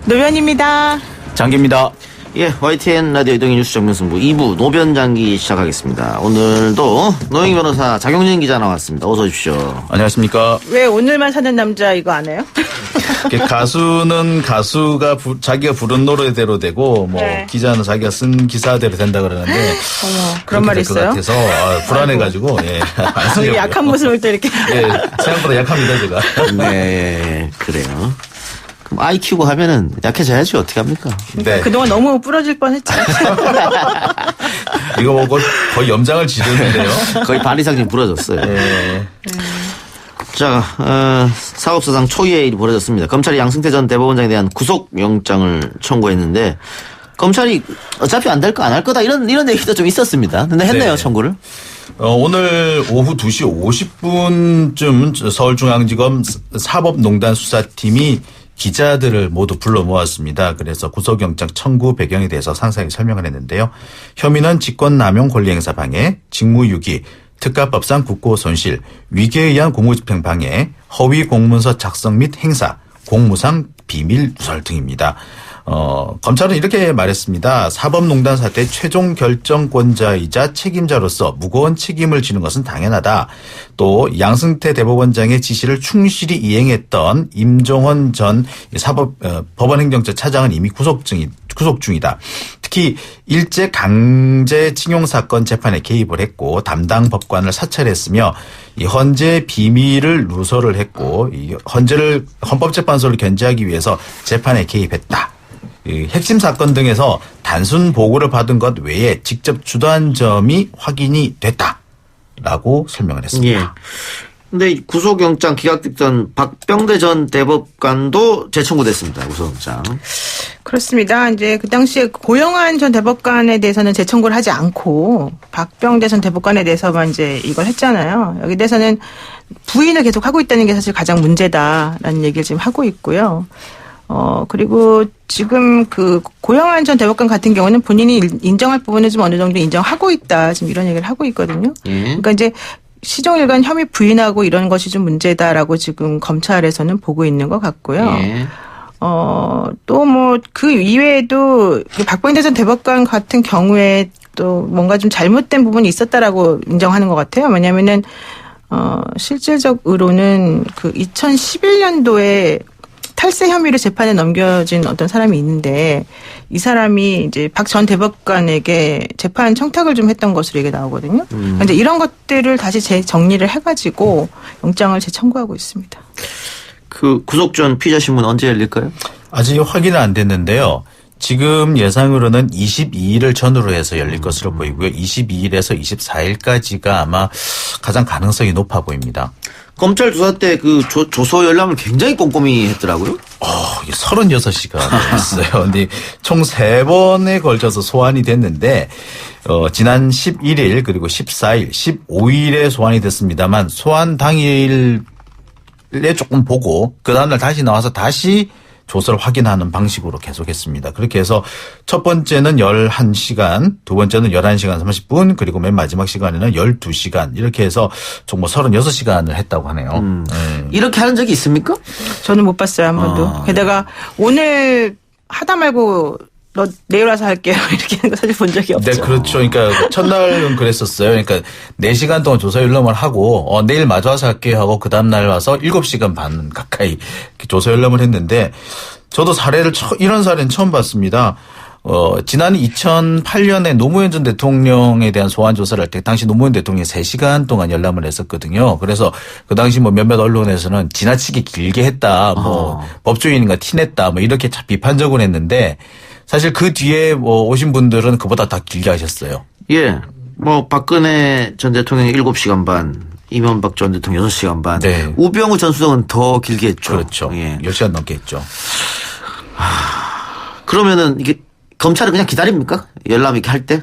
노변입니다. 장기입니다. 예, YTN 라디오 이동희 뉴스 정면승부 2부 노변장기 시작하겠습니다. 오늘도 노영희 변호사, 장용진 기자 나왔습니다. 어서 오십시오. 안녕하십니까. 왜 오늘만 사는 남자 이거 안 해요? 가수는 가수가 자기가 부른 노래대로 되고 뭐 네. 기자는 자기가 쓴 기사대로 된다 그러는데 그런 말이 있어요? 것 같아서 불안해가지고 예. 약한 모습을 또 이렇게. 예, 생각보다 약합니다 제가. 네, 그래요. 그럼 아이 키우고 하면은 약해져야지 어떻게 합니까? 네. 그동안 너무 부러질 뻔했죠. 이거 보고 거의 염장을 지르는데요. 거의 반 이상 지금 부러졌어요. 예. 자, 사법사상 초유의 일이 벌어졌습니다. 검찰이 양승태 전 대법원장에 대한 구속영장을 청구했는데 검찰이 어차피 안 될 거 안 할 거다 이런 얘기도 좀 있었습니다. 근데 했네요, 네. 청구를. 오늘 오후 2시 50분쯤 서울중앙지검 사법농단 수사팀이 기자들을 모두 불러 모았습니다. 그래서 구속영장 청구 배경에 대해서 상세하게 설명을 했는데요. 혐의는 직권남용 권리행사 방해, 직무유기, 특가법상 국고손실, 위계에 의한 공무집행 방해, 허위 공문서 작성 및 행사, 공무상 비밀 누설 등입니다. 검찰은 이렇게 말했습니다. 사법농단 사태 최종 결정권자이자 책임자로서 무거운 책임을 지는 것은 당연하다. 또 양승태 대법원장의 지시를 충실히 이행했던 임종원 전 법원행정처 차장은 이미 구속 중이다. 특히 일제 강제징용 사건 재판에 개입을 했고 담당 법관을 사찰했으며 이 헌재 비밀을 누설을 했고 이 헌재를 헌법재판소를 견제하기 위해서 재판에 개입했다. 핵심 사건 등에서 단순 보고를 받은 것 외에 직접 주도한 점이 확인이 됐다라고 설명을 했습니다. 예. 근데 구속영장 기각됐던 박병대 전 대법관도 재청구됐습니다. 구속영장. 그렇습니다. 이제 그 당시에 고영한 전 대법관에 대해서는 재청구를 하지 않고 박병대 전 대법관에 대해서만 이제 이걸 했잖아요. 여기 대해서는 부인을 계속 하고 있다는 게 사실 가장 문제다라는 얘기를 지금 하고 있고요. 그리고 지금 그 고영한 전 대법관 같은 경우는 본인이 인정할 부분은 좀 어느 정도 인정하고 있다. 지금 이런 얘기를 하고 있거든요. 그러니까 이제 시종일관 혐의 부인하고 이런 것이 좀 문제다라고 지금 검찰에서는 보고 있는 것 같고요. 예. 또 뭐 그 이외에도 박병대 전 대법관 같은 경우에 또 뭔가 좀 잘못된 부분이 있었다라고 인정하는 것 같아요. 왜냐면은 실질적으로는 그 2011년도에 탈세 혐의로 재판에 넘겨진 어떤 사람이 있는데 이 사람이 이제 박 전 대법관에게 재판 청탁을 좀 했던 것으로 이게 나오거든요. 그러니까 이제 이런 것들을 다시 재정리를 해가지고 영장을 재청구하고 있습니다. 그 구속전 피의자 신문 언제 열릴까요? 아직 확인은 안 됐는데요. 지금 예상으로는 22일을 전후로 해서 열릴 것으로 보이고요. 22일에서 24일까지가 아마 가장 가능성이 높아 보입니다. 검찰 조사 때 그 조서 열람을 굉장히 꼼꼼히 했더라고요. 36시간 했어요. 근데 총 3번에 걸쳐서 소환이 됐는데, 지난 11일 그리고 14일, 15일에 소환이 됐습니다만 소환 당일에 조금 보고 그 다음날 다시 나와서 다시 조서를 확인하는 방식으로 계속했습니다. 그렇게 해서 첫 번째는 11시간, 두 번째는 11시간 30분, 그리고 맨 마지막 시간에는 12시간 이렇게 해서 총 36시간을 했다고 하네요. 이렇게 하는 적이 있습니까? 저는 못 봤어요, 한 번도. 게다가 오늘 하다 말고 너 내일 와서 할게요. 이렇게 하는 거 사실 본 적이 없죠. 네, 그렇죠. 그러니까 첫날은 그랬었어요. 그러니까 4시간 동안 조사 열람을 하고 내일 마저 와서 할게요 하고 그 다음날 와서 7시간 반 가까이 조사 열람을 했는데 저도 이런 사례는 처음 봤습니다. 지난 2008년에 노무현 전 대통령에 대한 소환 조사를 할 때 당시 노무현 대통령이 3시간 동안 열람을 했었거든요. 그래서 그 당시 몇몇 언론에서는 지나치게 길게 했다, 법조인인가 티냈다, 이렇게 비판적으로 했는데 사실 그 뒤에 오신 분들은 그보다 다 길게 하셨어요. 예. 박근혜 전 대통령이 7시간 반, 이명박 전 대통령 6시간 반. 네. 우병우 전 수석은 더 길게 했죠. 그렇죠. 예. 10시간 넘게 했죠. 그러면은 이게 검찰은 그냥 기다립니까? 열람 이렇게 할 때?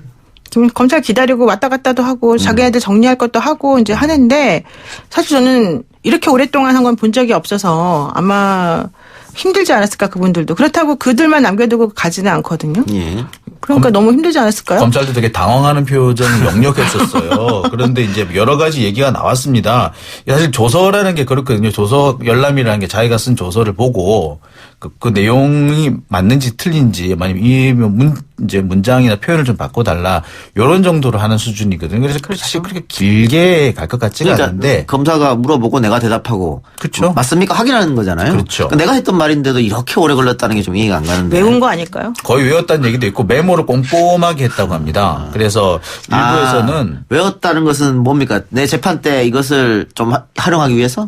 지금 검찰 기다리고 왔다 갔다도 하고 자기네들 정리할 것도 하고 이제 하는데 사실 저는 이렇게 오랫동안 한 건 본 적이 없어서 아마 힘들지 않았을까 그분들도. 그렇다고 그들만 남겨두고 가지는 않거든요. 예. 그러니까 너무 힘들지 않았을까요? 검찰도 되게 당황하는 표정이 역력했었어요. 그런데 이제 여러 가지 얘기가 나왔습니다. 사실 조서라는 게 그렇거든요. 조서 열람이라는 게 자기가 쓴 조서를 보고 그 내용이 맞는지 틀린지 아니면 이 이제 문장이나 표현을 좀 바꿔달라 이런 정도로 하는 수준이거든요. 그래서 사실 그렇게 길게 갈 것 같지가 그러니까 않은데 검사가 물어보고 내가 대답하고 그렇죠. 맞습니까? 확인하는 거잖아요. 그렇죠. 그러니까 내가 했던 말인데도 이렇게 오래 걸렸다는 게 좀 이해가 안 가는데. 외운 거 아닐까요? 거의 외웠다는 얘기도 있고 메모를 꼼꼼하게 했다고 합니다. 그래서 일부에서는 외웠다는 것은 뭡니까? 내 재판 때 이것을 좀 활용하기 위해서?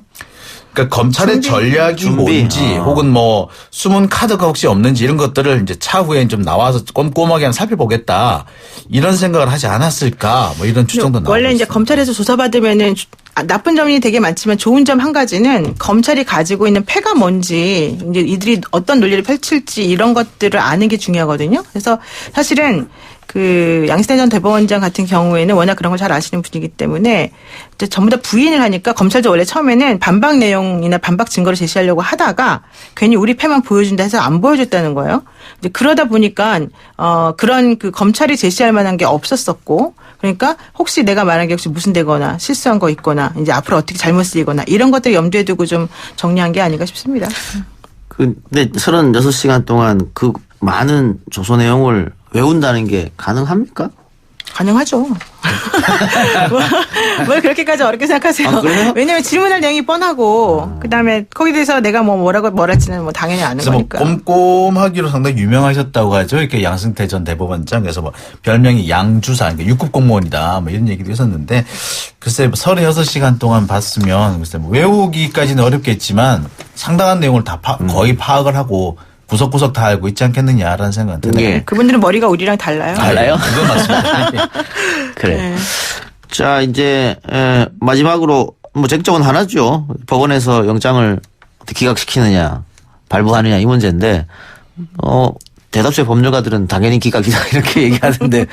그러니까 검찰의 전략이 뭔지 혹은 뭐 숨은 카드가 혹시 없는지 이런 것들을 이제 차후에 좀 나와서 꼼꼼하게 한번 살펴보겠다 이런 생각을 하지 않았을까 뭐 이런 추정도 나오고 원래 이제 있습니다. 검찰에서 조사받으면은 나쁜 점이 되게 많지만 좋은 점 한 가지는 검찰이 가지고 있는 패가 뭔지 이제 이들이 어떤 논리를 펼칠지 이런 것들을 아는 게 중요하거든요. 그래서 사실은 그 양승태 전 대법원장 같은 경우에는 워낙 그런 걸 잘 아시는 분이기 때문에 이제 전부 다 부인을 하니까 검찰도 원래 처음에는 반박 내용이나 반박 증거를 제시하려고 하다가 괜히 우리 패만 보여준다 해서 안 보여줬다는 거예요. 이제 그러다 보니까 그런 그 검찰이 제시할 만한 게 없었었고 그러니까 혹시 내가 말한 게 혹시 무슨 되거나 실수한 거 있거나 이제 앞으로 어떻게 잘못 쓰이거나 이런 것들 염두에 두고 좀 정리한 게 아닌가 싶습니다. 근데 36시간 동안 그 많은 조서 내용을 외운다는 게 가능합니까? 가능하죠. 뭘 그렇게까지 어렵게 생각하세요? 아, 그래요? 왜냐하면 질문할 내용이 뻔하고 그다음에 거기에 대해서 내가 뭐 뭐라고 할지는 뭐 당연히 아는 그래서 뭐 거니까. 꼼꼼하기로 상당히 유명하셨다고 하죠. 이렇게 양승태 전 대법원장 그래서 뭐 별명이 양주사, 그러니까 6급 공무원이다 뭐 이런 얘기도 있었는데 글쎄 36시간 동안 봤으면 글쎄 뭐 외우기까지는 어렵겠지만 상당한 내용을 다 거의 파악을 하고 구석구석 다 알고 있지 않겠느냐라는 생각은 드네요. 예. 그분들은 머리가 우리랑 달라요. 달라요? 그건 맞습니다. 그래. 네. 자, 이제 마지막으로 뭐 쟁점은 하나죠. 법원에서 영장을 어떻게 기각시키느냐, 발부하느냐 이 문제인데 대다수의 법률가들은 당연히 기각이다 이렇게 얘기하는데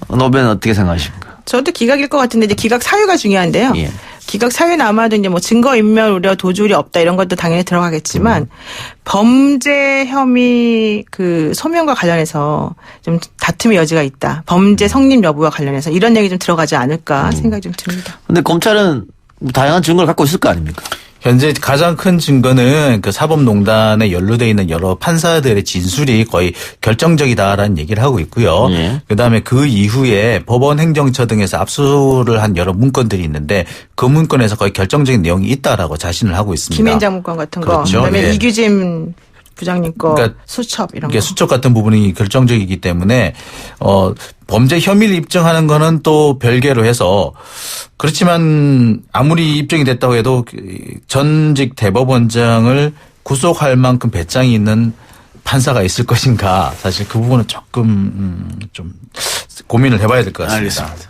노변은 어떻게 생각하십니까? 저도 기각일 것 같은데 이제 기각 사유가 중요한데요. 예. 기각 사유는 아마도 이제 뭐 증거 인멸 우려 도주 우려 없다 이런 것도 당연히 들어가겠지만 범죄 혐의 그 소명과 관련해서 좀 다툼의 여지가 있다. 범죄 성립 여부와 관련해서 이런 얘기 좀 들어가지 않을까 생각이 좀 듭니다. 근데 검찰은 다양한 증거를 갖고 있을 거 아닙니까? 현재 가장 큰 증거는 그 사법농단에 연루되어 있는 여러 판사들의 진술이 거의 결정적이다라는 얘기를 하고 있고요. 예. 그다음에 그 이후에 법원 행정처 등에서 압수를 한 여러 문건들이 있는데 그 문건에서 거의 결정적인 내용이 있다라고 자신을 하고 있습니다. 김앤장 문건 같은 거. 그렇죠. 그다음에 예. 이규진 부장님 거 그러니까 수첩 이런 이게 거. 수첩 같은 부분이 결정적이기 때문에 범죄 혐의를 입증하는 거는 또 별개로 해서 그렇지만 아무리 입증이 됐다고 해도 전직 대법원장을 구속할 만큼 배짱이 있는 판사가 있을 것인가 사실 그 부분은 조금 좀 고민을 해봐야 될 것 같습니다. 알겠습니다.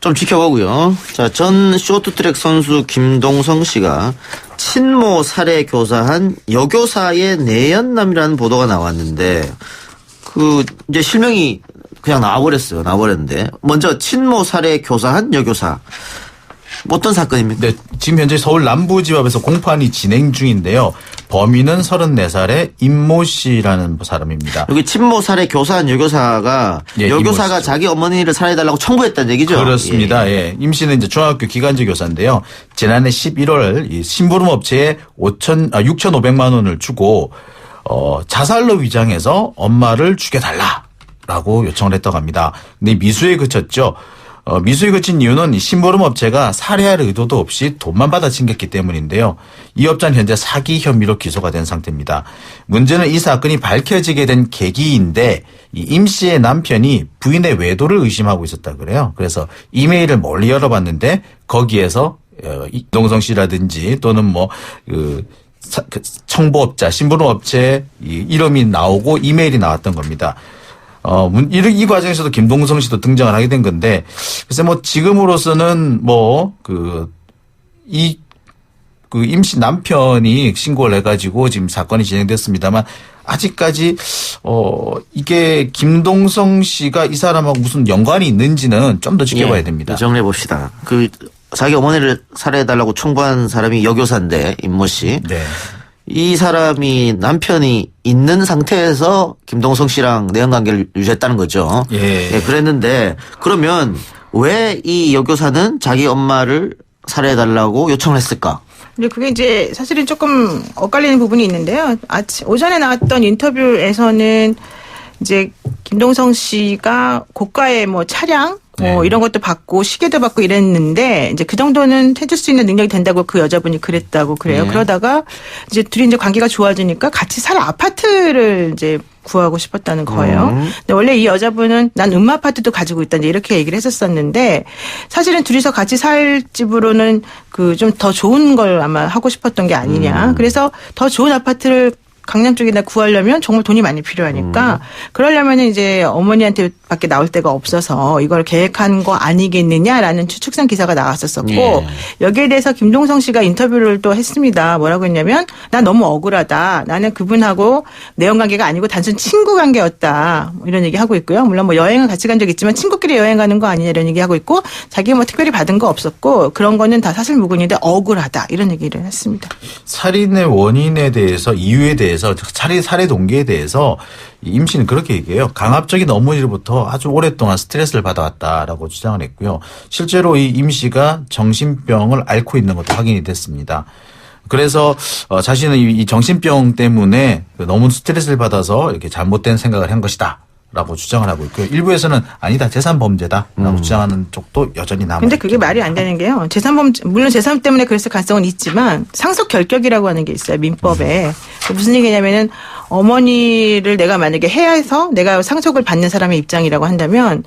좀 지켜보고요. 자, 전 쇼트트랙 선수 김동성 씨가 친모 살해 교사한 여교사의 내연남이라는 보도가 나왔는데 그 이제 실명이 그냥 나와버렸어요. 나와버렸는데 먼저 친모 살해 교사한 여교사 어떤 사건입니까? 네, 지금 현재 서울 남부지법에서 공판이 진행 중인데요. 범인은 34살의 임모 씨라는 사람입니다. 여기 친모 살해 교사한 여교사가 예, 여교사가 임모 씨죠. 자기 어머니를 살해해달라고 청구했다는 얘기죠? 그렇습니다. 예. 임 씨는 이제 중학교 기간제 교사인데요. 지난해 11월 이 심부름 업체에 6,500만 원을 주고 자살로 위장해서 엄마를 죽여달라라고 요청을 했다고 합니다. 근데 미수에 그쳤죠. 미수에 그친 이유는 이 심부름 업체가 살해할 의도도 없이 돈만 받아 챙겼기 때문인데요. 이 업자는 현재 사기 혐의로 기소가 된 상태입니다. 문제는 이 사건이 밝혀지게 된 계기인데 이 임 씨의 남편이 부인의 외도를 의심하고 있었다 그래요. 그래서 이메일을 몰래 열어봤는데 거기에서 이동성 씨라든지 또는 뭐 청부업자, 심부름업체의 이름이 나오고 이메일이 나왔던 겁니다. 이 과정에서도 김동성 씨도 등장을 하게 된 건데, 글쎄 뭐 지금으로서는 임씨 남편이 신고를 해가지고 지금 사건이 진행됐습니다만, 아직까지, 이게 김동성 씨가 이 사람하고 무슨 연관이 있는지는 좀 더 지켜봐야 됩니다. 정리해 봅시다. 자기 어머니를 살해해달라고 청구한 사람이 여교사인데, 임모 씨. 네. 이 사람이 남편이 있는 상태에서 김동성 씨랑 내연관계를 유지했다는 거죠. 예. 예, 그랬는데 그러면 왜 이 여교사는 자기 엄마를 살해해달라고 요청을 했을까? 근데 그게 이제 사실은 조금 엇갈리는 부분이 있는데요. 오전에 나왔던 인터뷰에서는 이제 김동성 씨가 고가의 뭐 차량 뭐 이런 것도 받고 시계도 받고 이랬는데 이제 그 정도는 해줄 수 있는 능력이 된다고 그 여자분이 그랬다고 그래요. 네. 그러다가 이제 둘이 이제 관계가 좋아지니까 같이 살 아파트를 이제 구하고 싶었다는 거예요. 근데 원래 이 여자분은 난 아파트도 가지고 있다 이제 이렇게 얘기를 했었었는데 사실은 둘이서 같이 살 집으로는 그 좀 더 좋은 걸 아마 하고 싶었던 게 아니냐. 그래서 더 좋은 아파트를 강남 쪽에다 구하려면 정말 돈이 많이 필요하니까 그러려면 이제 어머니한테 밖에 나올 데가 없어서 이걸 계획한 거 아니겠느냐라는 추측성 기사가 나왔었었고 예. 여기에 대해서 김동성 씨가 인터뷰를 또 했습니다. 뭐라고 했냐면 난 너무 억울하다. 나는 그분하고 내연관계가 아니고 단순 친구 관계였다. 뭐 이런 얘기하고 있고요. 물론 뭐 여행을 같이 간 적 있지만 친구끼리 여행 가는 거 아니냐 이런 얘기하고 있고 자기가 뭐 특별히 받은 거 없었고 그런 거는 다 사실무근인데 억울하다. 이런 얘기를 했습니다. 살인의 원인에 대해서 이유에 대해서 살해 동기에 대해서 임 씨는 그렇게 얘기해요. 강압적인 어머 일부터 아주 오랫동안 스트레스를 받아왔다라고 주장을 했고요. 실제로 이 임 씨가 정신병을 앓고 있는 것도 확인이 됐습니다. 그래서 자신은 이 정신병 때문에 너무 스트레스를 받아서 이렇게 잘못된 생각을 한 것이다. 라고 주장을 하고 있고요. 일부에서는 아니다. 재산범죄다라고 주장하는 쪽도 여전히 남아. 근데 그게 말이 안 되는 게요. 재산범죄 물론 재산 때문에 그랬을 가능성은 있지만 상속결격이라고 하는 게 있어요. 민법에. 무슨 얘기냐면은 어머니를 내가 만약에 해야해서 내가 상속을 받는 사람의 입장이라고 한다면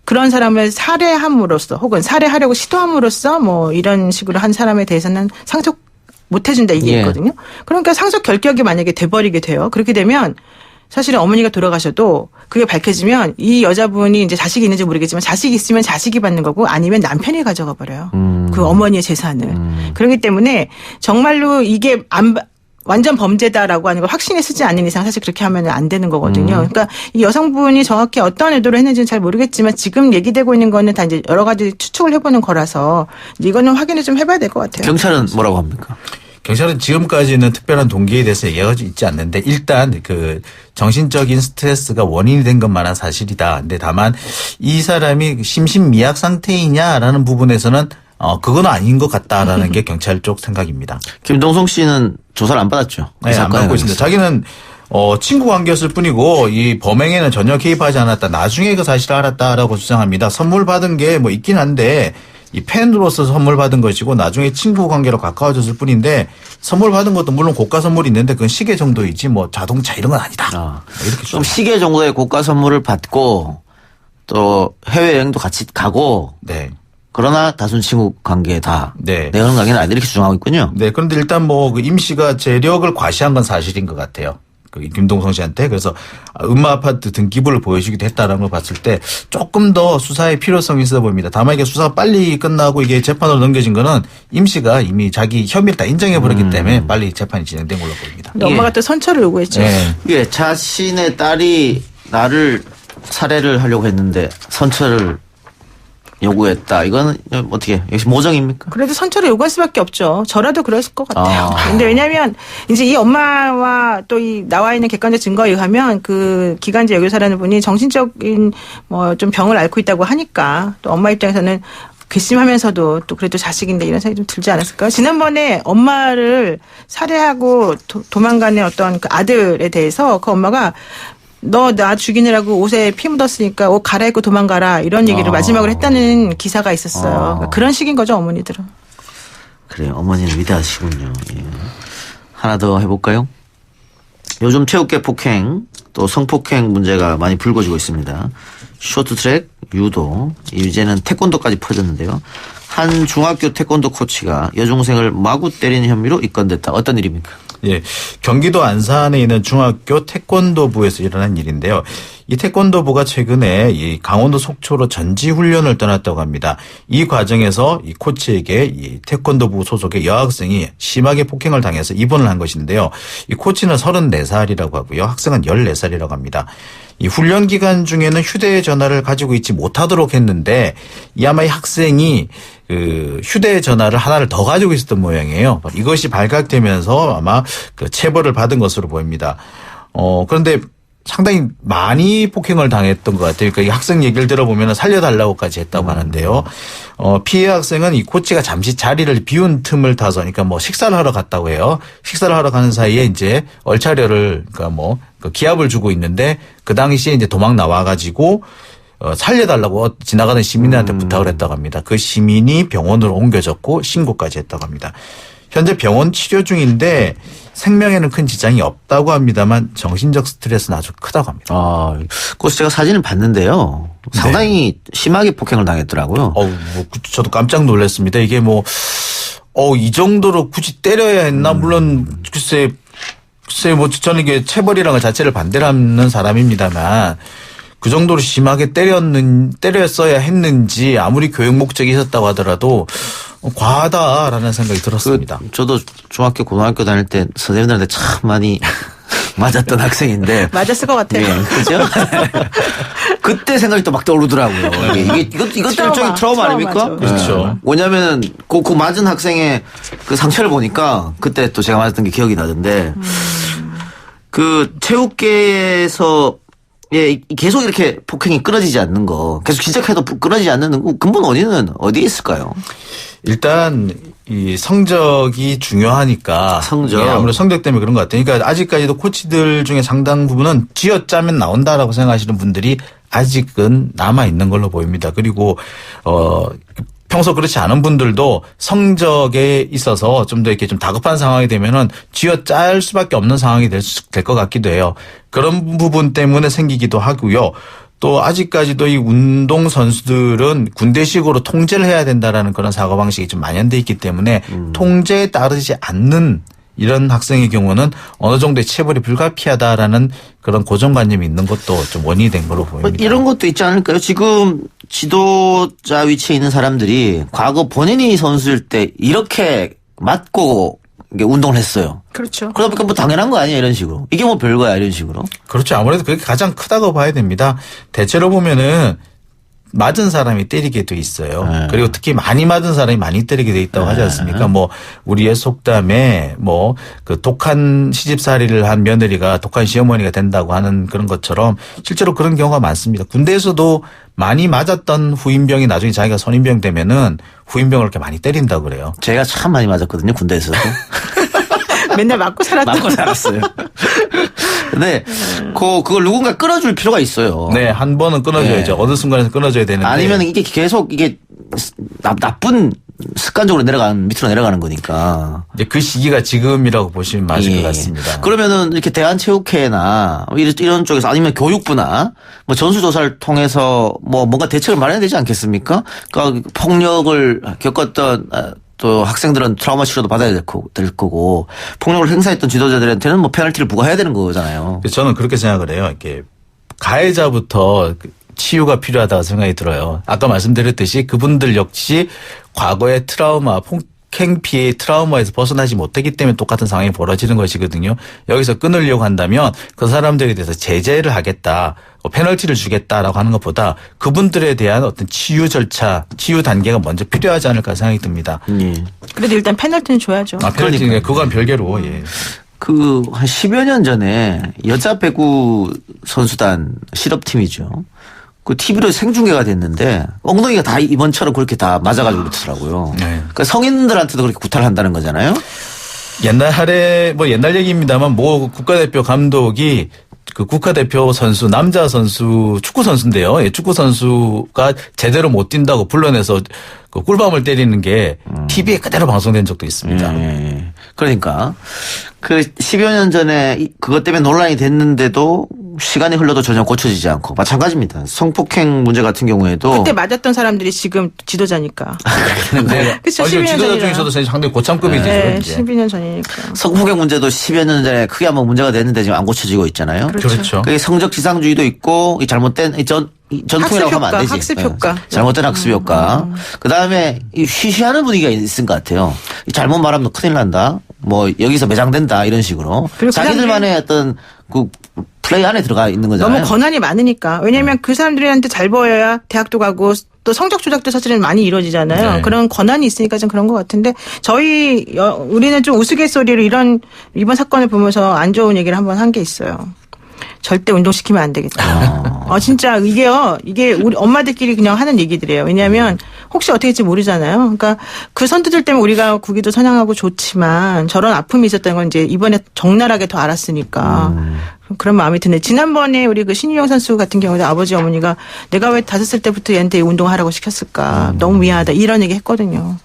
그런 사람을 살해함으로써 혹은 살해하려고 시도함으로써 뭐 이런 식으로 한 사람에 대해서는 상속 못 해준다 이게 예. 있거든요. 그러니까 상속결격이 만약에 돼버리게 돼요. 그렇게 되면 사실은 어머니가 돌아가셔도 그게 밝혀지면 이 여자분이 이제 자식이 있는지 모르겠지만 자식이 있으면 자식이 받는 거고 아니면 남편이 가져가 버려요. 그 어머니의 재산을. 그렇기 때문에 정말로 이게 완전 범죄다라고 하는 걸 확신에 쓰지 않는 이상 사실 그렇게 하면 안 되는 거거든요. 그러니까 이 여성분이 정확히 어떤 의도로 했는지는 잘 모르겠지만 지금 얘기되고 있는 거는 다 이제 여러 가지 추측을 해보는 거라서 이거는 확인을 좀 해봐야 될 것 같아요. 경찰은 뭐라고 합니까? 경찰은 지금까지는 특별한 동기에 대해서 얘기가 있지 않는데 일단 그 정신적인 스트레스가 원인이 된 것만은 사실이다. 근데 다만 이 사람이 심신미약 상태이냐라는 부분에서는 그건 아닌 것 같다라는 게 경찰 쪽 생각입니다. 김동성 씨는 조사를 안 받았죠? 네, 안 받고 있습니다. 자기는 친구 관계였을 뿐이고 이 범행에는 전혀 개입하지 않았다. 나중에 그 사실을 알았다라고 주장합니다. 선물 받은 게 뭐 있긴 한데 이 팬으로서 선물 받은 것이고 나중에 친구 관계로 가까워졌을 뿐인데 선물 받은 것도 물론 고가 선물이 있는데 그건 시계 정도이지 뭐 자동차 이런 건 아니다. 이렇게 좀 시계 정도의 고가 선물을 받고 또 해외여행도 같이 가고 네. 그러나 단순 친구 관계다. 네. 내연 관계는 아니다. 이렇게 주장하고 있군요. 네. 그런데 일단 뭐 그 임 씨가 재력을 과시한 건 사실인 것 같아요. 그 김동성 씨한테. 그래서 아파트 등기부를 보여주기도 했다라는 걸 봤을 때 조금 더 수사의 필요성이 있어 보입니다. 다만 이게 수사가 빨리 끝나고 이게 재판으로 넘겨진 거는 임 씨가 이미 자기 혐의를 다 인정해버렸기 때문에 빨리 재판이 진행된 걸로 보입니다. 근데 엄마가 또 선처를 요구했죠. 네. 예, 자신의 딸이 나를 살해를 하려고 했는데 선처를 요구했다. 이거는 어떻게 역시 모정입니까? 그래도 선처를 요구할 수밖에 없죠. 저라도 그랬을 것 같아요. 근데 왜냐하면 이제 이 엄마와 또 이 나와 있는 객관적 증거에 의하면 그 기간제 여교사라는 분이 정신적인 뭐 좀 병을 앓고 있다고 하니까 또 엄마 입장에서는 괘씸하면서도 또 그래도 자식인데 이런 생각이 좀 들지 않았을까요? 지난번에 엄마를 살해하고 도망가는 어떤 그 아들에 대해서 그 엄마가 너 나 죽이느라고 옷에 피 묻었으니까 옷 갈아입고 도망가라 이런 얘기를 마지막으로 했다는 기사가 있었어요. 그러니까 그런 식인 거죠 어머니들은. 그래요. 어머니는 위대하시군요. 예. 하나 더 해볼까요? 요즘 체육계 폭행 또 성폭행 문제가 많이 불거지고 있습니다. 쇼트트랙, 유도, 이제는 태권도까지 퍼졌는데요. 한 중학교 태권도 코치가 여중생을 마구 때리는 혐의로 입건됐다. 어떤 일입니까? 예, 경기도 안산에 있는 중학교 태권도부에서 일어난 일인데요. 이 태권도부가 최근에 이 강원도 속초로 전지 훈련을 떠났다고 합니다. 이 과정에서 이 코치에게 이 태권도부 소속의 여학생이 심하게 폭행을 당해서 입원을 한 것인데요. 이 코치는 34살이라고 하고요. 학생은 14살이라고 합니다. 이 훈련 기간 중에는 휴대전화를 가지고 있지 못하도록 했는데 이 아마 이 학생이 그 휴대전화를 하나를 더 가지고 있었던 모양이에요. 이것이 발각되면서 아마 그 체벌을 받은 것으로 보입니다. 그런데 상당히 많이 폭행을 당했던 것 같아요. 그러니까 이 학생 얘기를 들어보면 살려달라고까지 했다고 하는데요. 피해 학생은 이 코치가 잠시 자리를 비운 틈을 타서 그러니까 뭐 식사를 하러 갔다고 해요. 식사를 하러 가는 사이에 이제 얼차려를 그러니까 뭐 그 기합을 주고 있는데 그 당시에 이제 도망 나와가지고 살려달라고 지나가는 시민한테 부탁을 했다고 합니다. 그 시민이 병원으로 옮겨졌고 신고까지 했다고 합니다. 현재 병원 치료 중인데 생명에는 큰 지장이 없다고 합니다만 정신적 스트레스는 아주 크다고 합니다. 그래서 제가 사진을 봤는데요. 상당히 심하게 폭행을 당했더라고요. 저도 깜짝 놀랐습니다. 이게 이 정도로 굳이 때려야 했나? 물론 글쎄 뭐 저는 이게 체벌이라는 것 자체를 반대를 하는 사람입니다만 그 정도로 심하게 때렸어야 했는지 아무리 교육 목적이 있었다고 하더라도 과하다라는 생각이 들었습니다. 저도 중학교 고등학교 다닐 때 선생님들한테 참 많이 맞았던 학생인데. 맞았을 것 같아요. 네, 그죠? 그때 생각이 또 막 떠오르더라고요. 이것도 일종의 트라우마 아닙니까? 그렇죠. 뭐냐면은 그 맞은 학생의 그 상처를 보니까 그때 또 제가 맞았던 게 기억이 나던데 그 체육계에서 계속 이렇게 폭행이 끊어지지 않는 거, 계속 시작해도 끊어지지 않는 근본 원인은 어디에 있을까요? 일단 이 성적이 중요하니까 아무래도 성적 때문에 그런 것 같아요. 그러니까 아직까지도 코치들 중에 상당 부분은 쥐어짜면 나온다라고 생각하시는 분들이 아직은 남아 있는 걸로 보입니다. 그리고 평소 그렇지 않은 분들도 성적에 있어서 좀 더 이렇게 좀 다급한 상황이 되면은 쥐어짤 수밖에 없는 상황이 될 것 같기도 해요. 그런 부분 때문에 생기기도 하고요. 또 아직까지도 이 운동 선수들은 군대식으로 통제를 해야 된다라는 그런 사고방식이 좀 만연돼 있기 때문에 통제에 따르지 않는 이런 학생의 경우는 어느 정도의 체벌이 불가피하다라는 그런 고정관념이 있는 것도 좀 원인이 된 걸로 보입니다. 이런 것도 있지 않을까요? 지금 지도자 위치에 있는 사람들이 과거 본인이 선수일 때 이렇게 맞고 운동을 했어요. 그렇죠. 그러다 보니까 뭐 당연한 거 아니야 이런 식으로. 이게 뭐 별거야 이런 식으로. 그렇죠. 아무래도 그게 가장 크다고 봐야 됩니다. 대체로 보면은 맞은 사람이 때리게 돼 있어요. 네. 그리고 특히 많이 맞은 사람이 많이 때리게 돼 있다고 하지 않습니까? 뭐 우리의 속담에 뭐 그 독한 시집살이를 한 며느리가 독한 시어머니가 된다고 하는 그런 것처럼 실제로 그런 경우가 많습니다. 군대에서도 많이 맞았던 후임병이 나중에 자기가 선임병 되면은 후임병을 이렇게 많이 때린다고 그래요. 제가 참 많이 맞았거든요 군대에서도. 맨날 맞고 살았던. 맞고 살았어요. 근데 그걸 누군가 끊어줄 필요가 있어요. 네, 한 번은 끊어줘야죠. 네. 어느 순간에서 끊어줘야 되는데. 아니면 이게 계속 나쁜 습관적으로 밑으로 내려가는 거니까. 이제 그 시기가 지금이라고 보시면 맞을 것 같습니다. 그러면은 이렇게 대한체육회나 이런 쪽에서 아니면 교육부나 뭐 전수조사를 통해서 뭐 뭔가 대책을 마련해야 되지 않겠습니까? 그러니까 폭력을 겪었던 또 학생들은 트라우마 치료도 받아야 될 거고 폭력을 행사했던 지도자들한테는 뭐 페널티를 부과해야 되는 거잖아요. 저는 그렇게 생각을 해요. 이렇게 가해자부터 치유가 필요하다고 생각이 들어요. 아까 말씀드렸듯이 그분들 역시 과거의 트라우마, 폭행 피해의 트라우마에서 벗어나지 못했기 때문에 똑같은 상황이 벌어지는 것이거든요. 여기서 끊으려고 한다면 그 사람들에 대해서 제재를 하겠다, 페널티를 주겠다라고 하는 것보다 그분들에 대한 어떤 치유 절차, 치유 단계가 먼저 필요하지 않을까 생각이 듭니다. 그래도 일단 페널티는 줘야죠. 페널티는 그건 별개로. 예. 한 10여 년 전에 여자 배구 선수단 실업팀이죠. 그 TV로 생중계가 됐는데 엉덩이가 다 이번처럼 그렇게 다 맞아가지고 그렇더라고요. 네. 그러니까 성인들한테도 그렇게 구타를 한다는 거잖아요. 옛날에 뭐 옛날 얘기입니다만 뭐 국가대표 감독이 그 국가대표 선수 남자 선수 축구 선수인데요. 축구 선수가 제대로 못 뛴다고 불러내서 그 꿀밤을 때리는 게 TV에 그대로 방송된 적도 있습니다. 그러니까 그 10여 년 전에 그것 때문에 논란이 됐는데도 시간이 흘러도 전혀 고쳐지지 않고 마찬가지입니다. 성폭행 문제 같은 경우에도 그때 맞았던 사람들이 지금 지도자니까. 네. 그쵸, 지도자 12년 전이라. 중에서도 상당히 고참급이죠. 네, 이제. 12년 전이니까. 성폭행 문제도 10여 년 전에 크게 한번 문제가 됐는데 지금 안 고쳐지고 있잖아요. 그렇죠. 그게 성적 지상주의도 있고 이 잘못된 전통이라고 하면 안 되지. 학습 효과. 잘못된 학습 효과. 그다음에 이 쉬쉬하는 분위기가 있은 것 같아요. 잘못 말하면 너 큰일 난다. 뭐 여기서 매장된다 이런 식으로. 자기들만의 어떤 그 플레이 안에 들어가 있는 거잖아요. 너무 권한이 많으니까. 왜냐하면 그 사람들한테 잘 보여야 대학도 가고 또 성적 조작도 사실은 많이 이루어지잖아요. 네. 그런 권한이 있으니까 좀 그런 것 같은데 우리는 좀 우스갯소리로 이번 사건을 보면서 안 좋은 얘기를 한번 한 게 있어요. 절대 운동시키면 안 되겠다. 진짜 이게 우리 엄마들끼리 그냥 하는 얘기들이에요. 왜냐하면 혹시 어떻게 될지 모르잖아요. 그러니까 그 선두들 때문에 우리가 구기도 선양하고 좋지만 저런 아픔이 있었다는 건 이제 이번에 적나라하게 더 알았으니까 그런 마음이 드네. 지난번에 우리 그 신유영 선수 같은 경우도 아버지 어머니가 내가 왜 5살 때부터 얘한테 운동하라고 시켰을까. 너무 미안하다. 이런 얘기 했거든요.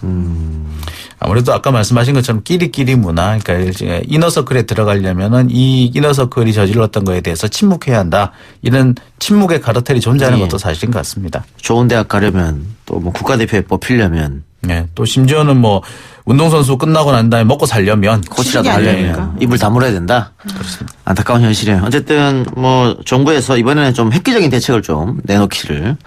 아무래도 아까 말씀하신 것처럼 끼리끼리 문화, 그러니까 이너서클에 들어가려면은 이 이너서클이 저질렀던 거에 대해서 침묵해야 한다. 이런 침묵의 가르텔이 존재하는 것도 사실인 것 같습니다. 좋은 대학 가려면 또 뭐 국가대표에 뽑히려면 네, 또 심지어는 뭐 운동선수 끝나고 난 다음에 먹고 살려면 코치라도 시식이 안 하려면 되니까. 입을 다물어야 된다. 그렇습니다. 안타까운 현실이에요. 어쨌든 뭐 정부에서 이번에는 좀 획기적인 대책을 좀 내놓기를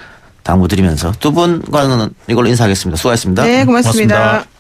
당부드리면서 두 분과는 이걸로 인사하겠습니다. 수고하셨습니다. 네, 고맙습니다. 고맙습니다.